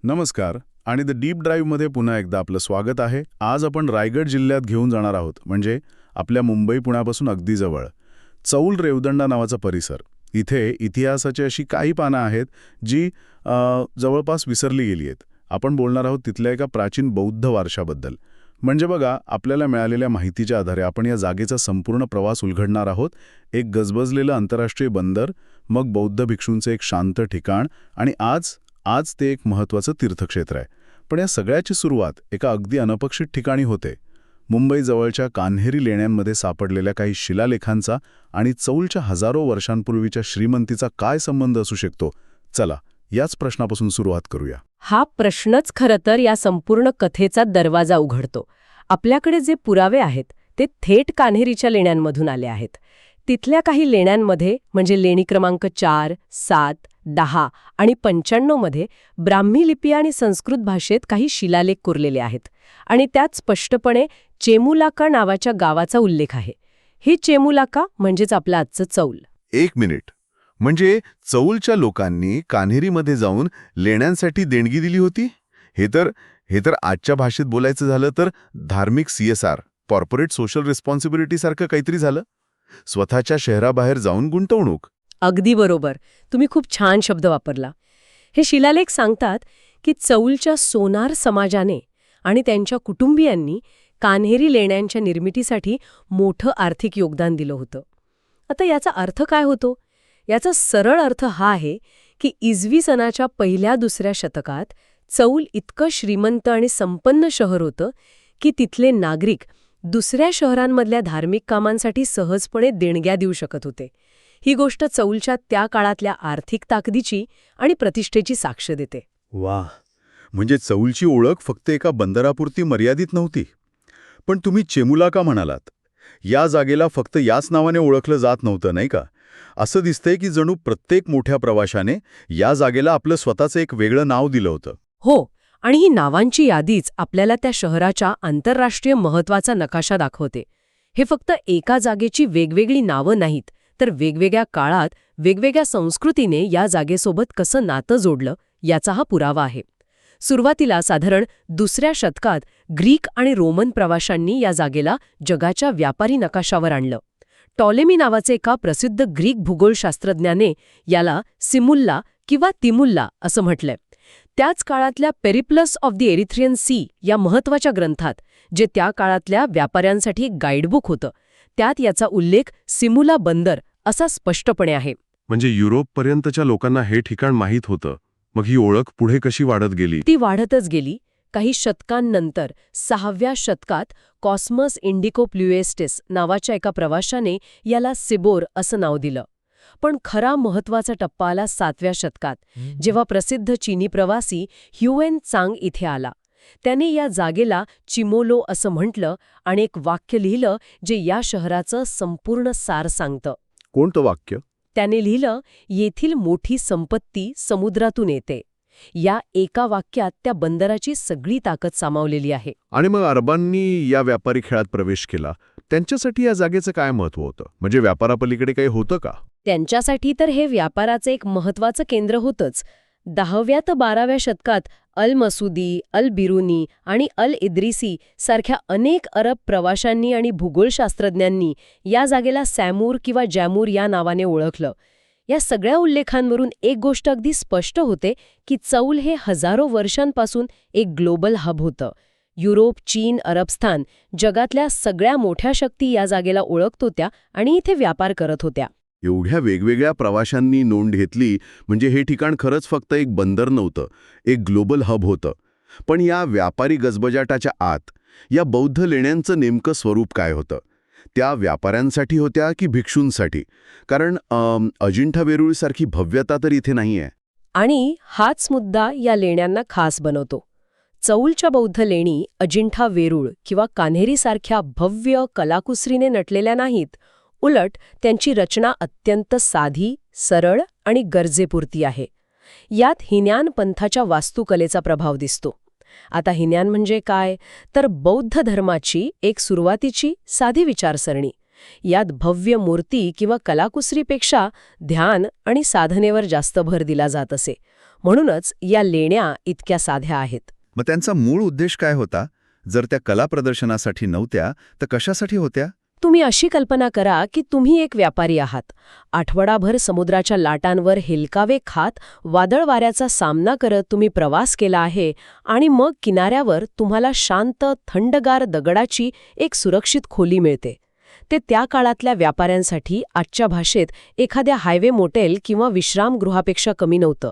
नमस्कार आणि the deep ड्राईव्हमध्ये पुन्हा एकदा आपलं स्वागत आहे. आज आपण रायगड जिल्ह्यात घेऊन जाणार आहोत, म्हणजे आपल्या मुंबई पुण्यापासून अगदी जवळ चौल रेवदंडा नावाचा परिसर. इथे इतिहासाची अशी काही पानं आहेत जी जवळपास विसरली गेली आहेत. आपण बोलणार आहोत तिथल्या एका प्राचीन बौद्ध वारशाबद्दल. म्हणजे बघा, आपल्याला मिळालेल्या माहितीच्या आधारे आपण या जागेचा संपूर्ण प्रवास उलगडणार आहोत. एक गजबजलेलं आंतरराष्ट्रीय बंदर, मग बौद्ध भिक्षूंचे एक शांत ठिकाण, आणि आज ते एक महत्त्वाचं तीर्थक्षेत्र आहे. पण या सगळ्याची सुरुवात एका अगदी अनपेक्षित ठिकाणी होते. मुंबईजवळच्या कान्हेरी लेण्यांमध्ये सापडलेल्या काही शिलालेखांचा आणि चौलच्या हजारो वर्षांपूर्वीच्या श्रीमंतीचा काय संबंध असू शकतो? चला, याच प्रश्नापासून सुरुवात करूया. हा प्रश्नच खरं तर या संपूर्ण कथेचा दरवाजा उघडतो. आपल्याकडे जे पुरावे आहेत ते थेट कान्हेरीच्या लेण्यांमधून आले आहेत. तिथल्या काही लेण्यांमध्ये, म्हणजे लेणी क्रमांक 4, 7, 10 आणि 95 मध्ये ब्राह्मी लिपी आणि संस्कृत भाषेत काही शिलालेख कोरलेले आहेत. आणि त्यात स्पष्टपणे चेमुलाका नावाच्या गावाचा उल्लेख आहे. हे चेमुलाका म्हणजेच आपलं आजचं चौल. एक मिनिट, म्हणजे चौलच्या लोकांनी कान्हेरीमध्ये जाऊन लेण्यांसाठी देणगी दिली होती? हे तर आजच्या भाषेत बोलायचं झालं तर धार्मिक CSR, कॉर्पोरेट सोशल रिस्पॉन्सिबिलिटी सारखं काहीतरी झालं. स्वतःच्या शहराबाहेर जाऊन गुंतवणूक. अगदी बरोबर, तुम्ही खूप छान शब्द वापरला. हे शिलालेख सांगतात की चौलच्या सोनार समाजाने आणि त्यांच्या कुटुंबियांनी कान्हेरी लेण्यांच्या निर्मितीसाठी मोठं आर्थिक योगदान दिलं होतं. आता याचा अर्थ काय होतो? याचा सरळ अर्थ हा आहे की इसवी सनाच्या पहिल्या-दुसऱ्या शतकात चौल इतकं श्रीमंत आणि संपन्न शहर होतं की तिथले नागरिक दुसऱ्या शहरांमधल्या धार्मिक कामांसाठी सहजपणे देणग्या देऊ शकत होते. ही गोष्ट चौलच्या त्या काळातल्या आर्थिक ताकदीची आणि प्रतिष्ठेची साक्ष देते. वाह, म्हणजे चौलची ओळख फक्त एका बंदरापुरती मर्यादित नव्हती. पण तुम्ही चेमुलाका म्हणालात, या जागेला फक्त याच नावाने ओळखलं जात नव्हतं, नाही का? असं दिसतंय की जणू प्रत्येक मोठ्या प्रवाशाने या जागेला आपलं स्वतःचं एक वेगळं नाव दिलं होतं. हो, आणि ही नावांची यादीच आपल्याला त्या शहराच्या आंतरराष्ट्रीय महत्त्वाचा नकाशा दाखवते. हे फक्त एका जागेची वेगवेगळी नावं नाहीत, तर वेगवेगळ्या काळात वेगवेगळ्या संस्कृतीने या जागेसोबत कसं नातं जोडलं याचा हा पुरावा आहे. सुरुवातीला साधारण 2ऱ्या शतकात ग्रीक आणि रोमन प्रवाशांनी या जागेला जगाच्या व्यापारी नकाशावर आणलं. टॉलेमी नावाचे एका प्रसिद्ध ग्रीक भूगोलशास्त्रज्ञाने याला सिमुल्ला किंवा तिमुल्ला असं म्हटलंय. त्याच काळातल्या Periplus of the Erythraean sea या महत्त्वाच्या ग्रंथात, जे त्या काळातल्या व्यापाऱ्यांसाठी एक गाईडबुक होतं, त्यात याचा उल्लेख सिमुला बंदर असा स्पष्टपणे आहे. म्हणजे युरोपपर्यंतच्या लोकांना हे ठिकाण माहीत होतं. मग ही ओळख पुढे कशी वाढत गेली? ती वाढतच गेली. काही शतकांनंतर 6व्या शतकात कॉस्मस इंडिको प्लुएस्टिस नावाच्या एका प्रवाशाने याला सिबोर असं नाव दिलं. पण खरा महत्त्वाचा टप्पा आला 7व्या शतकात, जेव्हा प्रसिद्ध चीनी प्रवासी ह्युएन चांग इथे आला. त्याने या जागेला चिमोलो असं म्हटलं आणि एक वाक्य लिहिलं जे या शहराचं संपूर्ण सार सांगतं. कोणतं वाक्य? त्याने लिहिलं, येथील मोठी संपत्ती समुद्रातून येते. या एका वाक्यात त्या बंदराची सगळी ताकद सामावलेली आहे. आणि मग अरबांनी या व्यापारी खेळात प्रवेश केला. त्यांच्यासाठी या जागेचं काय महत्त्व होतं? म्हणजे व्यापारापलीकडे काही होतं का? त्यांच्यासाठी तर हे व्यापाराचं एक महत्त्वाचं केंद्र होतंच. 10व्या ते 12व्या शतकात अल मसुदी, अल बिरुनी आणि अल इद्रिसी सारख्या अनेक अरब प्रवाशांनी आणि भूगोलशास्त्रज्ञांनी या जागेला सॅमूर किंवा जॅमूर या नावाने ओळखलं. या सगळ्या उल्लेखांवरून एक गोष्ट अगदी स्पष्ट होते की चौल हे हजारो वर्षांपासून एक ग्लोबल हब होतं. युरोप, चीन, अरबस्थान जगातल्या सगळ्या मोठ्या शक्ती या जागेला ओळखत होत्या आणि इथे व्यापार करत होत्या. एवढ्या वेगवेगळ्या प्रवाशांनी नोंद घेतली म्हणजे हे ठिकाण खरंच फक्त एक बंदर नव्हतं, एक ग्लोबल हब होतं. पण या व्यापारी गजबजाटाच्या आत या बौद्ध लेण्यांचं नेमकं स्वरूप काय होतं? त्या व्यापाऱ्यांसाठी होत्या की भिक्षूंसाठी? कारण अजिंठा वेरूळसारखी भव्यता तर इथे नाहीये. आणि हाच मुद्दा या लेण्यांना खास बनवतो. चौलच्या बौद्ध लेणी अजिंठा वेरूळ किंवा कान्हेरीसारख्या भव्य कलाकुसरीने नटलेल्या नाहीत. उलट त्यांची रचना अत्यंत साधी, सरळ आणि गरजेपुरती आहे. यात हिन्यान पंथाच्या वास्तुकलेचा प्रभाव दिसतो. आता हिन्यान म्हणजे काय? तर बौद्ध धर्माची एक सुरुवातीची साधी विचारसरणी. यात भव्य मूर्ती किंवा कलाकुसरीपेक्षा ध्यान आणि साधनेवर जास्त भर दिला जात असे. म्हणूनच या लेण्या इतक्या साध्या आहेत. मग त्यांचा मूळ उद्देश काय होता? जर त्या कला प्रदर्शनासाठी नव्हत्या तर कशासाठी होत्या? तुम्ही अशी कल्पना करा की तुम्ही एक व्यापारी आहात. आठवडाभर समुद्राच्या लाटांवर हेलकावे खात वादळ वाऱ्याचा सामना करत तुम्ही प्रवास केला आहे आणि मग किनाऱ्यावर तुम्हाला शांत थंडगार दगडाची एक सुरक्षित खोली मिळते. ते त्या काळातल्या व्यापाऱ्यांसाठी आजच्या भाषेत एखाद्या हायवे मोटेल किंवा विश्रामगृहापेक्षा कमी नव्हतं.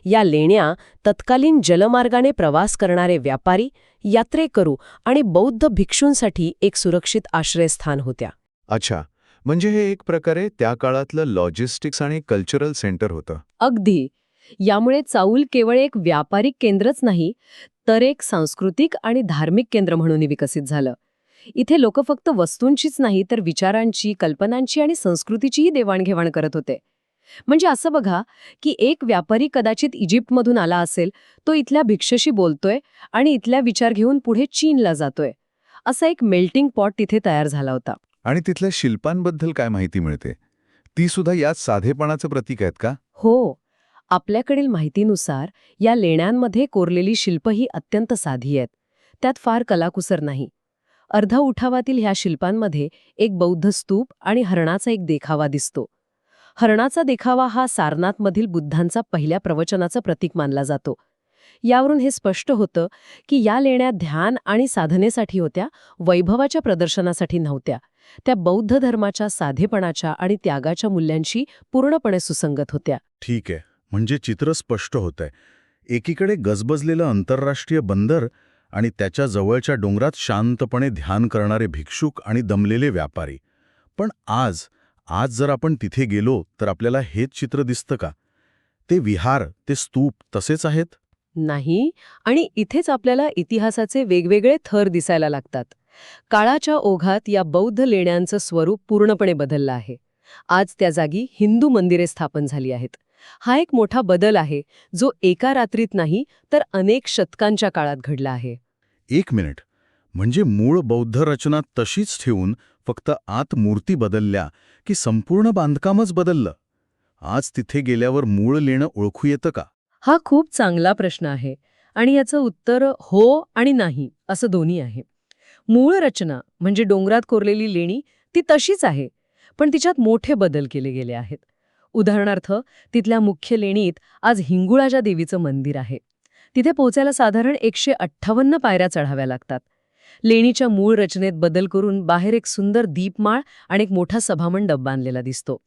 या लेण्या तत्कालीन जलमार्गाने प्रवास करणारे व्यापारी, यात्रेकरू आणि बौद्ध भिक्षूंसाठी एक सुरक्षित आश्रयस्थान होत्या. अच्छा, म्हणजे हे एक प्रकारे त्या काळातलं लॉजिस्टिक्स आणि कल्चरल सेंटर होतं. अगदी. यामुळे चाऊल केवळ एक व्यापारिक केंद्रच नाही, तर एक सांस्कृतिक आणि धार्मिक केंद्र म्हणून विकसित झालं. इथे लोक फक्त वस्तूंचीच नाही तर विचारांची, कल्पनांची आणि संस्कृतीचीही देवाणघेवाण करत होते. म्हणजे असं बघा की एक व्यापारी कदाचित इजिप्तमधून आला असेल, तो इथल्या भिक्षशी बोलतोय आणि इथल्या विचार घेऊन पुढे चीनला जातोय. असा एक मेल्टिंग पॉट तिथे तयार झाला होता. आणि तिथल्या शिल्पांबद्दल काय माहिती मिळते? ती सुद्धा याच साधेपणाचं प्रतीक आहेत का? हो. आपल्याकडील माहितीनुसार या लेण्यांमध्ये कोरलेली शिल्प ही अत्यंत साधी आहेत. त्यात फार कलाकुसर नाही. अर्ध उठावातील ह्या शिल्पांमध्ये एक बौद्ध स्तूप आणि हरणाचा एक देखावा दिसतो. हरणाचा देखावा हा सारनाथमधील बुद्धांचा पहिल्या प्रवचनाचं प्रतीक मानला जातो. यावरून हे स्पष्ट होतं की या लेण्या ध्यान आणि साधनेसाठी होत्या, वैभवाच्या प्रदर्शनासाठी नव्हत्या. त्या बौद्ध धर्माच्या साधेपणाच्या आणि त्यागाच्या मूल्यांशी पूर्णपणे सुसंगत होत्या. ठीक आहे, म्हणजे चित्र स्पष्ट होतंय. एकीकडे गजबजलेलं आंतरराष्ट्रीय बंदर आणि त्याच्या जवळच्या डोंगरात शांतपणे ध्यान करणारे भिक्षुक आणि दमलेले व्यापारी. पण आज जर आपण तिथे गेलो तर आपल्याला हेच चित्र दिसतं का? ते विहार, ते स्तूप तसेच आहेत? नाही, आणि इथेच आपल्याला इतिहासाचे वेगवेगळे थर दिसायला लागतात. काळाच्या ओघात या बौद्ध लेण्यांचं स्वरूप पूर्णपणे बदललं आहे. आज त्या जागी हिंदू मंदिरे स्थापन झाली आहेत. हा एक मोठा बदल आहे, जो एका रात्रीत नाही तर अनेक शतकांच्या काळात घडला आहे. एक मिनिट, म्हणजे मूळ बौद्ध रचना तशीच ठेवून फक्त आत मूर्ती बदलल्या की संपूर्ण बांधकामच बदललं? आज तिथे गेल्यावर मूळ लेणं ओळखू येतं का? हा खूप चांगला प्रश्न आहे आणि याचं उत्तर हो आणि नाही असं दोन्ही आहे. मूळ रचना म्हणजे डोंगरात कोरलेली लेणी ती तशीच आहे, पण तिच्यात मोठे बदल केले गेले आहेत. उदाहरणार्थ, तिथल्या मुख्य लेणीत आज हिंगुळाच्या देवीचं मंदिर आहे. तिथे पोचायला साधारण 158 पायऱ्या चढाव्या लागतात. लेणीच्या मूळ रचनेत बदल करून बाहेर एक सुंदर दीपमाळ आणि एक मोठा सभामंडप बांधलेला दिसतो.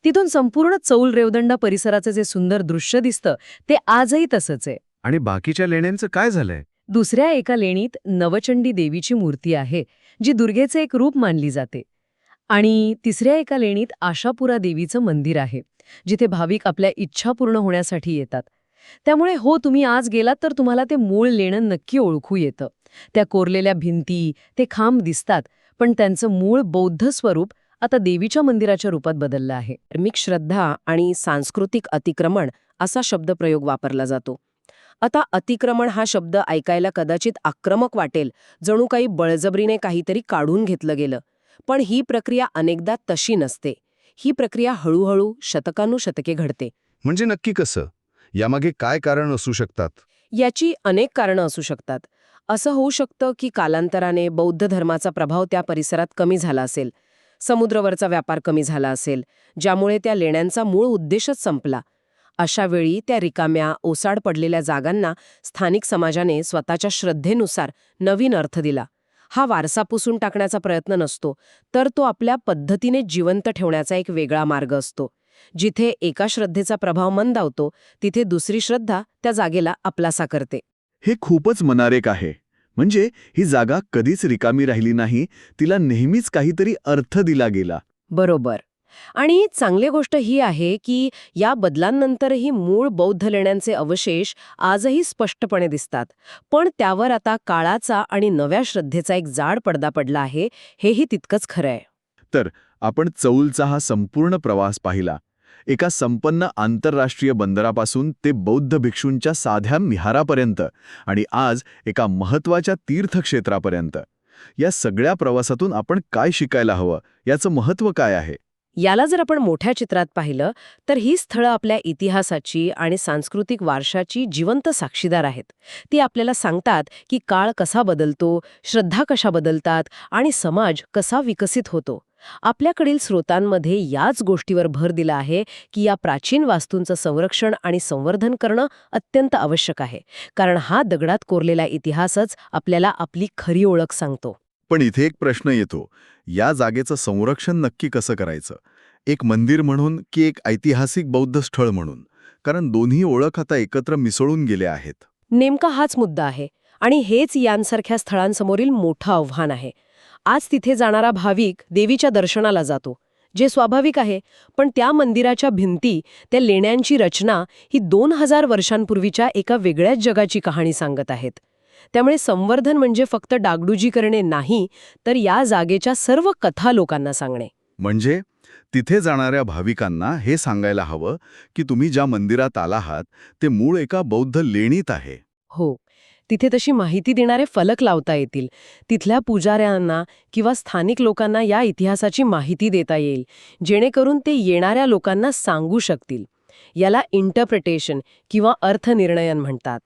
तिथून संपूर्ण चौल रेवदंडा परिसराचं जे सुंदर दृश्य दिसतं ते आजही तसंच आहे. आणि बाकीच्या लेण्यांचं काय झालंय? दुसऱ्या एका लेणीत नवचंडी देवीची मूर्ती आहे, जी दुर्गेचे एक रूप मानली जाते. आणि तिसऱ्या एका लेणीत आशापुरा देवीचं मंदिर आहे, जिथे भाविक आपल्या इच्छा पूर्ण होण्यासाठी येतात. त्यामुळे हो, तुम्ही आज गेलात तर तुम्हाला ते मूळ लेणं नक्की ओळखू येतं. त्या कोरलेल्या भिंती, ते खांब दिसतात, पण त्यांचं मूळ बौद्ध स्वरूप आता देवीच्या मंदिराच्या रूपात बदललं आहे. धार्मिक श्रद्धा आणि सांस्कृतिक अतिक्रमण असा शब्दप्रयोग वापरला जातो. आता अतिक्रमण हा शब्द ऐकायला कदाचित आक्रमक वाटेल, जणू काही बळजबरीने काहीतरी काढून घेतलं गेलं. पण ही प्रक्रिया अनेकदा तशी नसते. ही प्रक्रिया हळूहळू शतकानुशतके घडते. म्हणजे नक्की कसं? यामागे काय कारण असू शकतात? याची अनेक कारणं असू शकतात. असं होऊ शकतं की कालांतराने बौद्ध धर्माचा प्रभाव त्या परिसरात कमी झाला असेल. समुद्रावरचा व्यापार कमी झाला असेल, ज्यामुळे त्या लेण्यांचा मूळ उद्देशच संपला. अशा वेळी त्या रिकाम्या, ओसाड पडलेल्या जागांना स्थानिक समाजाने स्वतःच्या श्रद्धेनुसार नवीन अर्थ दिला. हा वारसा पुसून टाकण्याचा प्रयत्न नसतो, तर तो आपल्या पद्धतीने जिवंत ठेवण्याचा एक वेगळा मार्ग असतो. जिथे एका श्रद्धेचा प्रभाव मंदावतो, तिथे दुसरी श्रद्धा त्या जागेला आपलासा करते. हे खूपच मनारेक आहे. म्हणजे ही जागा कधीच रिकामी राहिली नाही, तिला नेहमीच काहीतरी अर्थ दिला गेला. बरोबर. आणि चांगली गोष्ट ही आहे की या बदलांनंतरही मूळ बौद्ध लेण्यांचे अवशेष आजही स्पष्टपणे दिसतात. पण त्यावर आता काळाचा आणि नव्या श्रद्धेचा एक जाड पडदा पडला आहे, हेही तितकंच खरं आहे. तर आपण चौलचा हा संपूर्ण प्रवास पाहिला. एका संपन्न आंतरराष्ट्रीय बंदरापासून ते बौद्ध भिक्षूंच्या साध्या विहारापर्यंत आणि आज एका महत्त्वाच्या तीर्थक्षेत्रापर्यंत. या सगळ्या प्रवासातून आपण काय शिकायला हवं, याचं महत्त्व काय आहे? याला जर आपण मोठ्या चित्रात पाहिलं तर ही स्थळं आपल्या इतिहासाची आणि सांस्कृतिक वारशाची जिवंत साक्षीदार आहेत. ती आपल्याला सांगतात की काळ कसा बदलतो, श्रद्धा कशा बदलतात आणि समाज कसा विकसित होतो. आपल्याकडील स्रोतांमध्ये याच गोष्टीवर भर दिला आहे की या प्राचीन वास्तूंचं संरक्षण आणि संवर्धन करणं अत्यंत आवश्यक आहे, कारण हा दगडात कोरलेला इतिहासच आपल्याला आपली खरी ओळख सांगतो. पण इथे एक प्रश्न येतो, या जागेचं संरक्षण नक्की कसं करायचं? एक मंदिर म्हणून की एक ऐतिहासिक बौद्ध स्थळ म्हणून? कारण दोन्ही ओळख आता एकत्र मिसळून गेल्या आहेत. नेमका हाच मुद्दा आहे आणि हेच यांसारख्या स्थळांसमोरील मोठं आव्हान आहे. आज तिथे जाणारा भाविक देवीच्या दर्शनाला जातो, जे स्वाभाविक आहे, पण त्या मंदिराच्या भिंती, त्या लेण्यांची रचना ही 2000 वर्षांपूर्वीच्या एका वेगळ्याच जगाची कहाणी सांगत आहेत. त्यामुळे संवर्धन म्हणजे फक्त डागडुजी करणे नाही, तर या जागेच्या सर्व कथा लोकांना सांगणे. म्हणजे तिथे जाणाऱ्या भाविकांना हे सांगायला हवं की तुम्ही ज्या मंदिरात आला आहात ते मूळ एका बौद्ध लेणीत आहे. हो, तिथे तशी माहिती देणारे फलक लावता येतील. तिथल्या पुजाऱ्यांना किंवा स्थानिक लोकांना या इतिहासाची माहिती देता येईल, जेणेकरून ते येणाऱ्या लोकांना सांगू शकतील. याला इंटरप्रिटेशन किंवा अर्थनिर्णयन म्हणतात.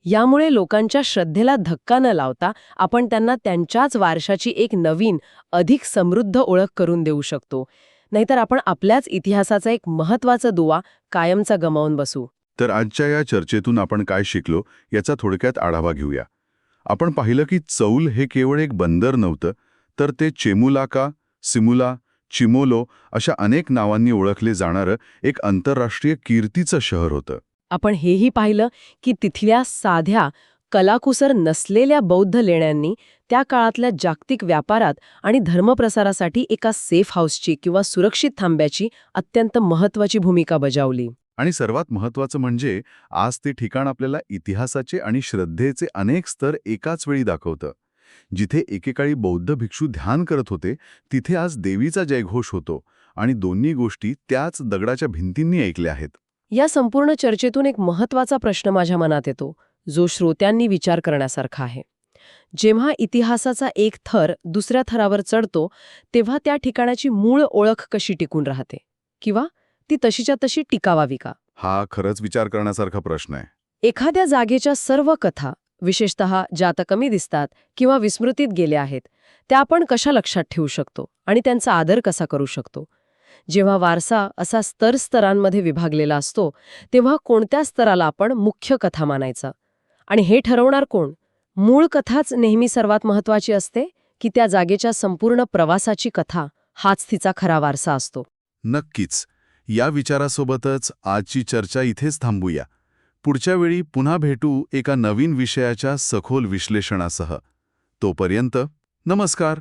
यामुळे लोकांच्या श्रद्धेला धक्का न लावता आपण त्यांना त्यांच्याच वारशाची एक नवीन, अधिक समृद्ध ओळख करून देऊ शकतो. नाहीतर आपण आपल्याच इतिहासाचा एक महत्त्वाचा दुवा कायमचा गमावून बसू. तर आजच्या या चर्चेतून आपण काय शिकलो याचा थोडक्यात आढावा घेऊया. आपण पाहिलं की चौल हे केवळ एक बंदर नव्हतं, तर ते चेमुलाका, सिमुला, चिमोलो अशा अनेक नावांनी ओळखले जाणारं एक आंतरराष्ट्रीय कीर्तीचं शहर होतं. आपण हेही पाहिलं की तिथल्या साध्या, कलाकुसर नसलेल्या बौद्ध लेण्यांनी त्या काळातल्या जागतिक व्यापारात आणि धर्मप्रसारासाठी एका सेफ हाऊसची किंवा सुरक्षित थांब्याची अत्यंत महत्त्वाची भूमिका बजावली. आणि सर्वात महत्त्वाचं म्हणजे आज ते ठिकाण आपल्याला इतिहासाचे आणि श्रद्धेचे अनेक स्तर एकाच वेळी दाखवतं. जिथे एकेकाळी बौद्ध भिक्षू ध्यान करत होते, तिथे आज देवीचा जयघोष होतो आणि दोन्ही गोष्टी त्याच दगडाच्या भिंतींनी ऐकल्या आहेत. या संपूर्ण चर्चेतून एक महत्त्वाचा प्रश्न माझ्या मनात येतो, जो श्रोत्यांनी विचार करण्यासारखा आहे. जेव्हा इतिहासाचा एक थर दुसऱ्या थरावर चढतो, तेव्हा त्या ठिकाणाची मूळ ओळख कशी टिकून राहते, किंवा ती तशीच्या तशी टिकावावी का? हा खरंच विचार करण्यासारखा प्रश्न आहे. एखाद्या जागेच्या सर्व कथा, विशेषतः ज्या आता कमी दिसतात किंवा विस्मृतीत गेल्या आहेत, त्या आपण कशा लक्षात ठेवू शकतो आणि त्यांचा आदर कसा करू शकतो? जेव्हा वारसा असा स्तरांमध्ये विभागलेला असतो, तेव्हा कोणत्या स्तराला आपण मुख्य कथा मानायचा? आणि हे ठरवणार कोण? मूळ कथाच नेहमी सर्वात महत्त्वाची असते, की त्या जागेच्या संपूर्ण प्रवासाची कथा हाच तिचा खरा वारसा असतो? नक्कीच. या विचारासोबतच आजची चर्चा इथेच थांबूया. पुढच्या वेळी पुन्हा भेटू एका नवीन विषयाच्या सखोल विश्लेषणासह. तोपर्यंत नमस्कार.